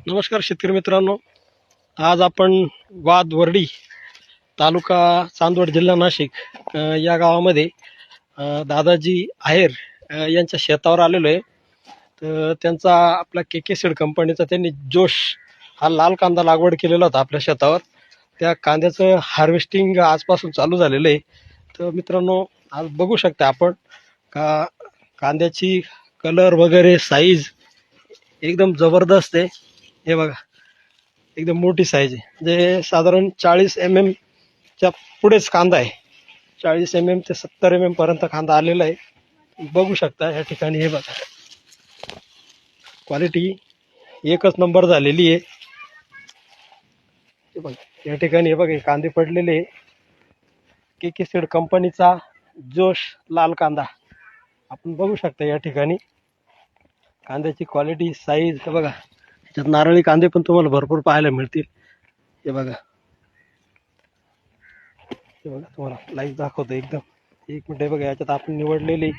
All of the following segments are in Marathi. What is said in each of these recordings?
नमस्कार शेतकरी मित्रांनो, आज आपण वादवर्डी तालुका चांदवड जिल्हा नाशिक या गावामध्ये दादाजी आहेर यांच्या शेतावर आलेलो आहे. तर त्यांचा आपला के सीड कंपनीचा त्यांनी जोश हा लाल कांदा लागवड केलेला होता आपल्या शेतावर. त्या कांद्याचं हार्वेस्टिंग आजपासून चालू झालेलं आहे. तर मित्रांनो, आज बघू शकता आपण का कांद्याची कलर वगैरे साईज एकदम जबरदस्त आहे. हे बघा, एकदम मोठी साईज आहे. म्हणजे साधारण 40 mm च्या पुढेच कांदा आहे. 40 mm ते 70 mm पर्यंत कांदा आलेला आहे. बघू शकता या ठिकाणी. हे बघा, क्वालिटी एकच नंबर झालेली आहे. हे बघा या ठिकाणी, हे बघा कांदे पडलेले. के सीड कंपनीचा जोश लाल कांदा आपण बघू शकता या ठिकाणी. कांद्याची क्वालिटी साईज हे बघा. त्यात नारळी कांदे पण तुम्हाला भरपूर पाहायला मिळतील. हे बघा, हे बघा तुम्हाला लाईव्ह दाखवतो एकदम. एक मिनिट. हे बघा, याच्यात आपण निवडलेली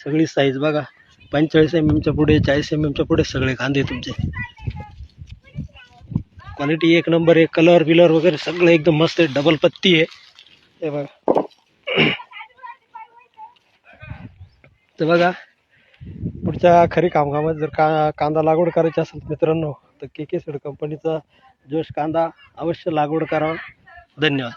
सगळी साईज बघा. 45 mm च्या पुढे, 40 mm च्या पुढे सगळे कांदे तुमचे. क्वालिटी एक नंबर आहे. कलर बिलर वगैरे सगळं एकदम मस्त आहे. डबल पत्ती आहे. हे बघा. तर बघा, पुढच्या खरी कामकामात जर कांदा लागवड करायची असेल मित्रांनो, तर के सीड कंपनीचा जोश कांदा अवश्य लागवड करावा. धन्यवाद.